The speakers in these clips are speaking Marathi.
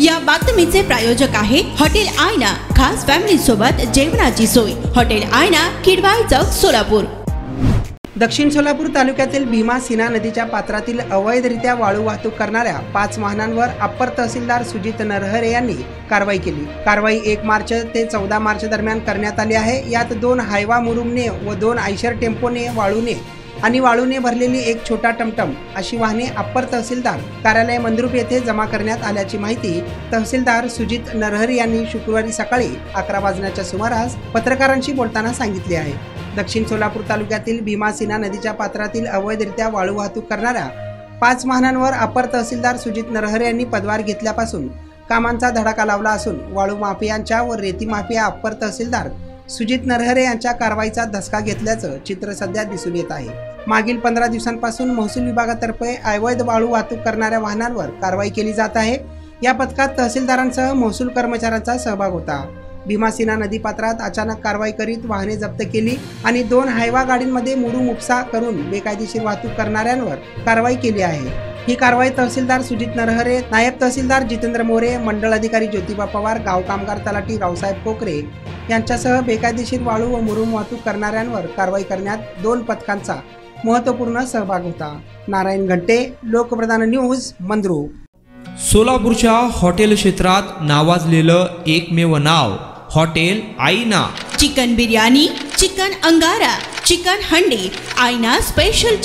या बातमीचे प्रायोजक आहे हॉटेल आयना, खास फॅमिली सोबत जेवणाची सोय। हॉटेल आयना, किडवाई चौक, सोलापूर। दक्षिण सोलापूर तालुक्यातील भीमा सिन्हा नदीच्या पात्रातील अवैधरित्या वाळू वाहतूक करणाऱ्या 5 वाहनांवर अप्पर तहसीलदार सुजित नरहरे यांनी कारवाई केली। कारवाई 1 मार्च ते 14 मार्च दरम्यान करण्यात आली आहे। यात 2 हायवा मुरुमने व 2 आयशर टेम्पोने वाळूने आणि वाळूने भरलेली एक छोटा टमटम अशी वाहने अप्पर तहसीलदार कार्यालय मंद्रुप येथे जमा करण्यात आल्याची माहिती तहसीलदार सुजित नरहरे यांनी शुक्रवारी सकाळी 11 वाजण्याच्या सुमारास पत्रकारांशी बोलताना सांगितले आहे। दक्षिण सोलापूर तालुक्यातील भीमा सिन्हा नदीच्या पात्रातील अवैधरित्या वाळू वाहतूक करणाऱ्या 5 वाहनांवर अप्पर तहसीलदार सुजित नरहरे यांनी पदभार घेतल्यापासून कामांचा धडाका लावला असून वाळू माफियांच्या व रेती माफिया अप्पर तहसीलदार सुजित नरहरे यांच्या कारवाईचा धसका घेतल्याचं चित्र सध्या दिसून येत आहे। मागील 15 दिवसांपासून महसूल विभागातर्फे अवैध वाळू वाहतूक करणाऱ्या वाहनांवर कारवाई केली जात आहे। या पथकात तहसीलदारांसह महसूल कर्मचाऱ्यांचा सहभाग होता। भीमा सिन्हा नदी पात्रात अचानक कारवाई करीत वाहने जप्त केली आणि 2 हायवा गाडींमध्ये मुरुम उपसा करून बेकायदेशीर वाहतूक करणाऱ्यांवर कारवाई केली आहे। ही कारवाई तहसीलदार सुजित नरहरे, नायब तहसीलदार जितेंद्र मोरे, मंडळ अधिकारी ज्योतिबा पवार, गाव कामगार तलाठी रावसाहेब कोकरे यांच्यासह बेकायदेशीर वाळू व मुरुम वाहतूक करणाऱ्यांवर कारवाई करण्यात 2 पथकांचा महत्त्वपूर्ण सहभाग होता। नारायण घंटे, लोकप्रधान न्यूज, मंद्रुप। सोलापूरच्या हॉटेल क्षेत्रात नावाजलेलं एकमेव नाव हॉटेल आईना। चिकन बिर्याणी, चिकन अंगारा, चिकन हंडी, आईना special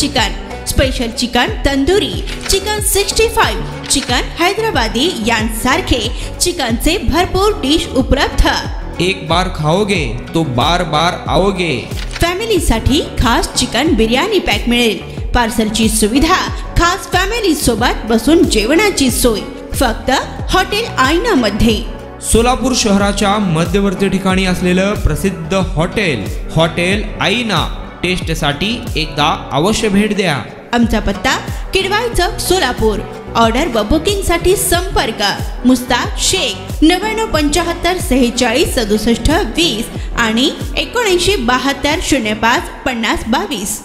chicken tandoori, chicken 65, chicken Hyderabadi यांसारखे चिकनचे भरपूर डिश उपलब्ध। एक बार खाओगे तो बार बार आओगे। फॅमिली साठी खास चिकन बिर्याणी पॅक मिळेल। पार्सलची सुविधा, खास फॅमिली सोबत बसून जेवणाची सोय फक्त हॉटेल आईना मध्ये। सोलापूर शहराच्या मध्यवर्ती ठिकाणी असलेलं प्रसिद्ध हॉटेल आईना टेस्टसाठी एकदा अवश्य भेट द्या। आमचा पत्ता किडवाई चौक, सोलापूर। ऑर्डर व बुकिंग साठी संपर्क मुस्ताक शेख 9975 46 67 20 आणि 7972 05 50 22।